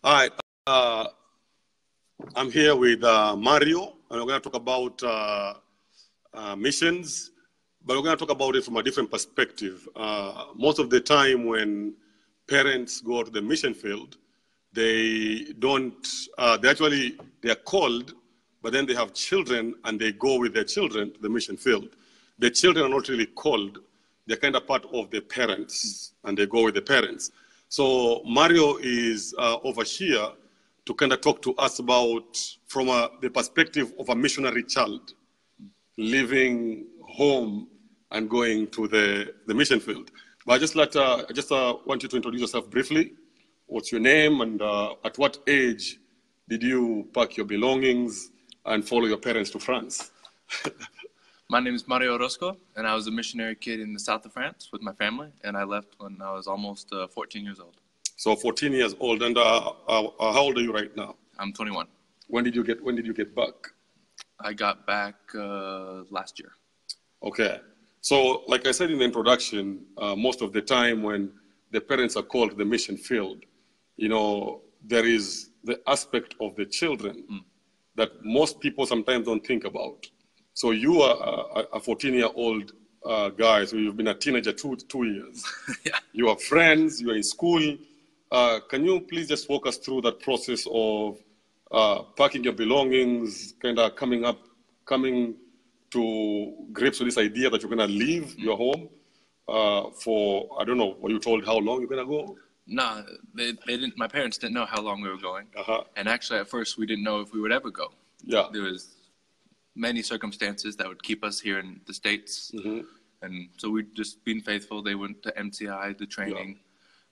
All right. I'm here with Mariio, and we're going to talk about missions, but we're going to talk about it from a different perspective. Most of the time when parents go to the mission field, they don't, they are called, but then they have children and they go with their children to the mission field. The children are not really called. They're kind of part of the parents and they go with the parents. So Mariio is over here to kind of talk to us about from the perspective of a missionary child leaving home and going to the mission field. But I just want you to introduce yourself briefly. What's your name and at what age did you pack your belongings and follow your parents to France? My name is Mariio, and I was a missionary kid in the south of France with my family, and I left when I was almost 14 years old. So 14 years old, and how old are you right now? I'm 21. When did you get back? I got back last year. Okay. So like I said in the introduction, most of the time when the parents are called to the mission field, you know, there is the aspect of the children that most people sometimes don't think about. So you are a 14-year-old guy, so you've been a teenager two years. Yeah. You have friends, you are in school. Can you please just walk us through that process of packing your belongings, kind of coming to grips with this idea that you're going to leave your home for, I don't know, were you told how long you're going to go? No, they didn't. My parents didn't know how long we were going. And actually, at first, we didn't know if we would ever go. Yeah. There was many circumstances that would keep us here in the States. And so we'd just been faithful. They went to MCI, the training. Yeah.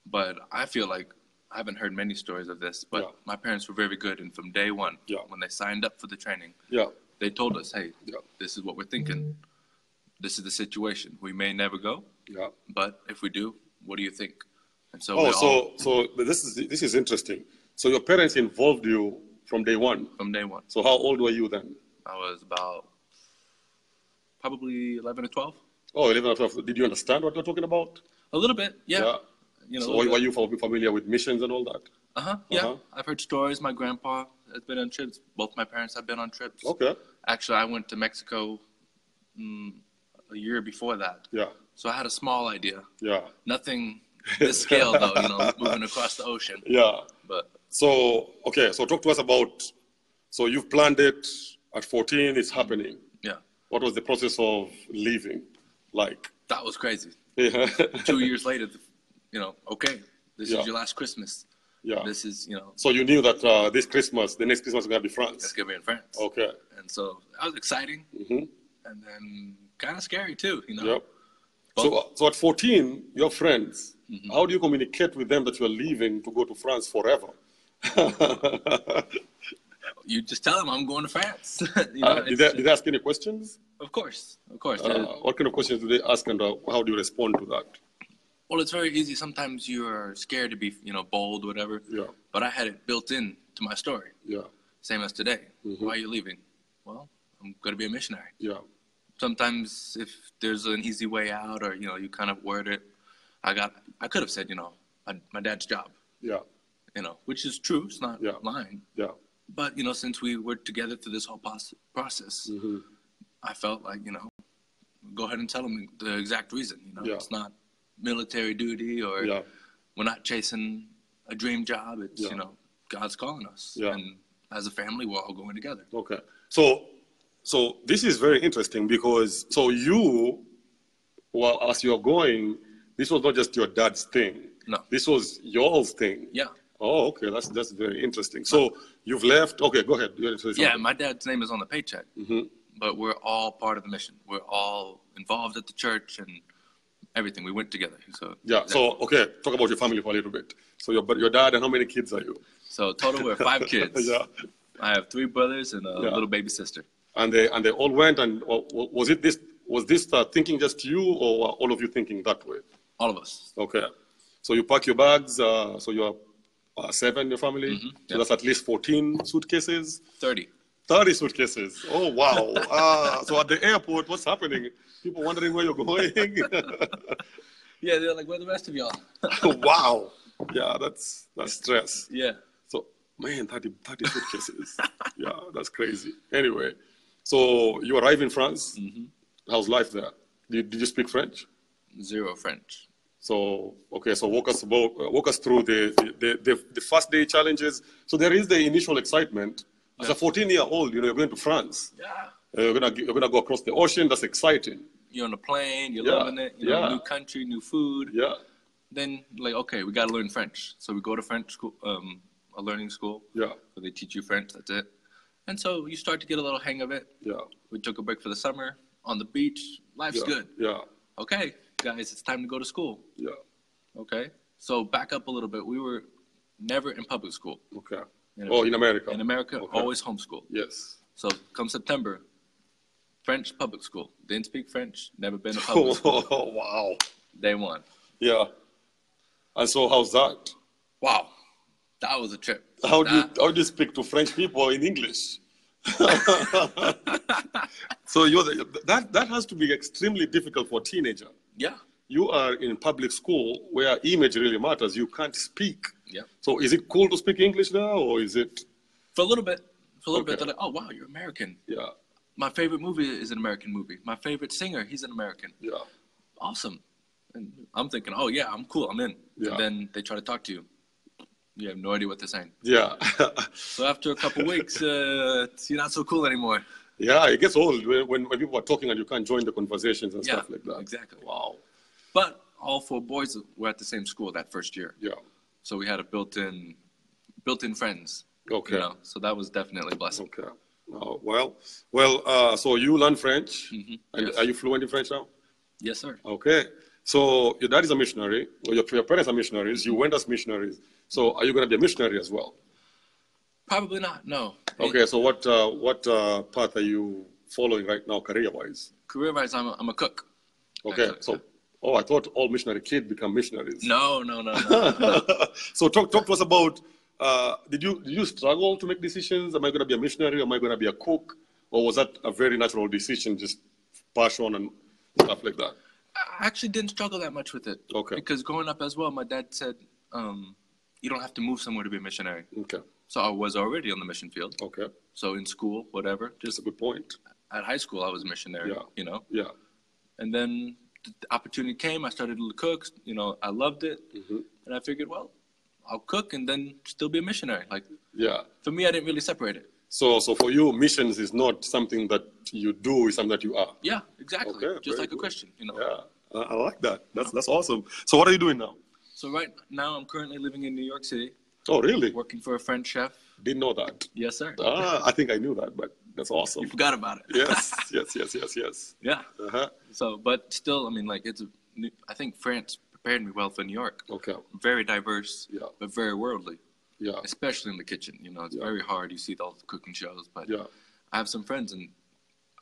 But I feel like I haven't heard many stories of this, but my parents were very good. And from day one, when they signed up for the training, they told us, hey, this is what we're thinking. This is the situation. We may never go, but if we do, what do you think? And so so this is interesting. So your parents involved you from day one? From day one. So how old were you then? I was about probably 11 or 12. Oh, 11 or 12. Did you understand what they're talking about? A little bit, yeah. You know, so were you familiar with missions and all that? Yeah. I've heard stories. My grandpa has been on trips. Both my parents have been on trips. Okay. Actually, I went to Mexico a year before that. Yeah. So I had a small idea. Yeah. Nothing this scale, though, you know, moving across the ocean. Yeah. But so talk to us about, so you've planned it at 14, it's happening. Yeah. What was the process of leaving like? That was crazy. Yeah. 2 years later, you know, okay, this is your last Christmas. Yeah. This is, you know. So you knew that the next Christmas is going to be France. It's going to be in France. Okay. And so that was exciting. And then kind of scary too, you know. Yep. So at 14, your friends, how do you communicate with them that you're leaving to go to France forever? You just tell them I'm going to France. You know, did they ask any questions? Of course. What kind of questions do they ask, and how do you respond to that? Well, it's very easy. Sometimes you're scared to be, you know, bold, whatever. Yeah. But I had it built in to my story. Yeah. Same as today. Why are you leaving? Well, I'm going to be a missionary. Yeah. Sometimes if there's an easy way out, or, you know, you kind of word it, I could have said, you know, my dad's job. Yeah. You know, which is true. It's not lying. Yeah. But, you know, since we were together through this whole process, I felt like, you know, go ahead and tell them the exact reason. You know, it's not military duty, or we're not chasing a dream job. It's, you know, God's calling us. Yeah. And as a family, we're all going together. Okay. So this is very interesting because, so you, well, as you're going, this was not just your dad's thing. No. This was yours thing. Yeah. Oh, okay. That's very interesting. So you've left. Okay, go ahead. Yeah, my dad's name is on the paycheck. But we're all part of the mission. We're all involved at the church and everything. We went together. So So okay, talk about your family for a little bit. So your dad, and how many kids are you? So total we're 5 kids. Yeah. I have 3 brothers and a little baby sister. And they all went. And was this thinking just you, or were all of you thinking that way? All of us. Okay. So you pack your bags. So you're 7 in your family. So that's at least 14 suitcases. 30 suitcases. Oh, wow. So at the airport, what's happening? People wondering where you're going. Yeah, they're like, where are the rest of y'all? Wow. Yeah, that's stress. Yeah. So Man, 30 suitcases. Yeah, that's crazy. Anyway, so you arrive in France. Mm-hmm. How's life there? Did you speak French? Zero French. So, okay, so walk us through the first day challenges. So there is the initial excitement. As a 14-year-old, you know, you're going to France. Yeah. You're gonna go across the ocean. That's exciting. You're on a plane. You're loving it. You know, new country, new food. Yeah. Then, like, okay, we got to learn French. So we go to French school, a learning school. Yeah. So they teach you French. That's it. And so you start to get a little hang of it. Yeah. We took a break for the summer on the beach. Life's good. Yeah. Okay, guys, it's time to go to school. Yeah. Okay. So back up a little bit. We were never in public school. Okay. In America. In America, okay. Always homeschool. Yes. So come September, French public school. Didn't speak French. Never been to public school. Oh, wow. Day one. Yeah. And so how's that? Wow. That was a trip. How do you speak to French people in English? So that has to be extremely difficult for a teenager. Yeah. You are in public school where image really matters. You can't speak. Yeah. So is it cool to speak English there, or is it? For a little bit. They're like, oh, wow, you're American. Yeah. My favorite movie is an American movie. My favorite singer, he's an American. Yeah. Awesome. And I'm thinking, oh, yeah, I'm cool. I'm in. Yeah. And then they try to talk to you. You have no idea what they're saying. Yeah. So after a couple weeks, you're not so cool anymore. Yeah, it gets old when people are talking and you can't join the conversations and stuff like that. Exactly. Wow. But all 4 boys were at the same school that first year. Yeah. So we had a built-in friends. Okay. You know? So that was definitely a blessing. Okay. Oh, well. So you learn French, and Yes. are you fluent in French now? Yes, sir. Okay. So your dad is a missionary, or your parents are missionaries. You went as missionaries. So are you going to be a missionary as well? Probably not. No. Okay. So what path are you following right now, career-wise? Career-wise, I'm a cook. Okay. Actually. So, I thought all missionary kids become missionaries. No. So talk to us about. Did you struggle to make decisions? Am I going to be a missionary? Am I going to be a cook? Or was that a very natural decision, just passion and stuff like that? I actually didn't struggle that much with it. Okay. Because growing up as well, my dad said, you don't have to move somewhere to be a missionary. Okay. So I was already on the mission field. Okay. So in school, whatever. That's a good point. At high school, I was a missionary, you know. Yeah. And then the opportunity came. I started to cook. You know, I loved it. Mm-hmm. And I figured, well, I'll cook and then still be a missionary. Like, yeah. For me, I didn't really separate it. So for you, missions is not something that you do, it's something that you are. Yeah, exactly. Okay, just like good. a Christian, you know. Yeah, I like that. That's awesome. So what are you doing now? So right now, I'm currently living in New York City. Oh, really? Working for a French chef. Didn't know that. Yes, sir. I think I knew that, but that's awesome. You forgot about it. Yes. Yeah. Uh-huh. So, but still, I mean, like, I think France prepared me well for New York. Okay. Very diverse, but very worldly. Yeah. Especially in the kitchen. You know, it's very hard. You see all the cooking shows, but I have some friends, and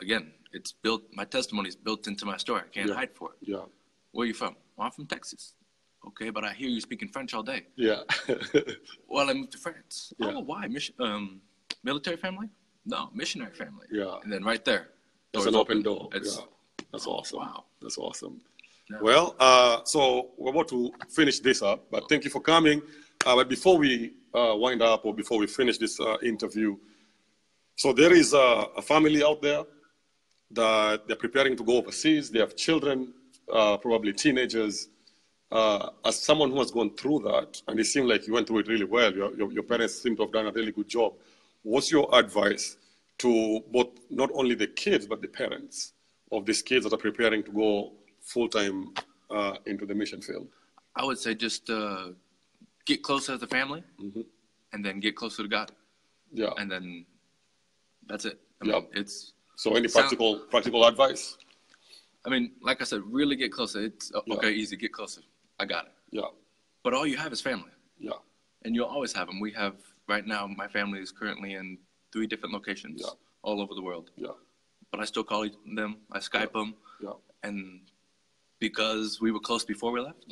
again, it's built. My testimony is built into my story. I can't hide for it. Yeah. Where are you from? Well, I'm from Texas. Okay, but I hear you speaking French all day. Yeah. Well, I moved to France. Yeah. Oh, why? Military family? No, missionary family. Yeah. And then right there, That's an open door. It's, yeah. That's awesome. Wow. That's awesome. Yeah. Well, so we're about to finish this up, but thank you for coming. But before we wind up, or before we finish this interview, so there is a family out there that they're preparing to go overseas. They have children, probably teenagers. As someone who has gone through that, and it seemed like you went through it really well, your parents seem to have done a really good job. What's your advice to both, not only the kids, but the parents of these kids that are preparing to go full-time into the mission field? I would say just get closer as a family, and then get closer to God. Yeah. And then that's it. I mean, it's... So any practical advice? I mean, like I said, really get closer. It's okay, easy, get closer. I got it. Yeah. But all you have is family. Yeah. And you'll always have them. We have, right now, my family is currently in 3 different locations all over the world. Yeah. But I still call them, I Skype them. Yeah. And because we were close before we left,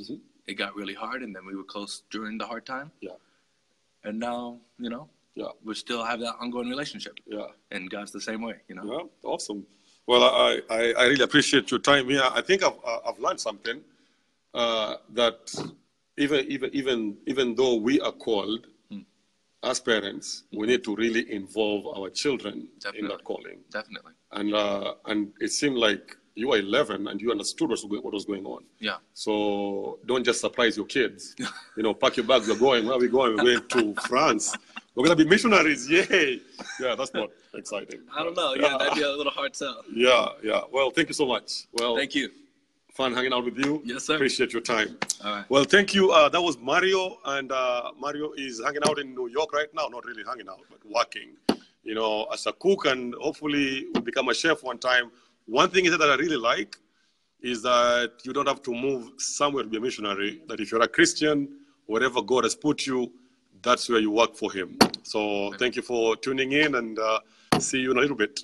it got really hard, and then we were close during the hard time. Yeah. And now, you know, we still have that ongoing relationship. Yeah. And God's the same way, you know. Yeah, awesome. Well, I really appreciate your time here. I think I've learned something that even though we are called, as parents, we need to really involve our children in that calling. Definitely. And it seemed like you were 11 and you understood what was going on. Yeah. So don't just surprise your kids. Pack your bags. We're going. Where are we going? We're going to France. We're going to be missionaries. Yay. Yeah, that's not exciting. I don't know. Yeah, that'd be a little hard sell. Yeah. Well, thank you so much. Well, thank you. Fun hanging out with you. Yes, sir. Appreciate your time. All right. Well, thank you. That was Mariio, and Mariio is hanging out in New York right now. Not really hanging out, but working, as a cook, and hopefully will become a chef one time. One thing that I really like is that you don't have to move somewhere to be a missionary. That if you're a Christian, wherever God has put you, that's where you work for Him. So thank you for tuning in, and see you in a little bit.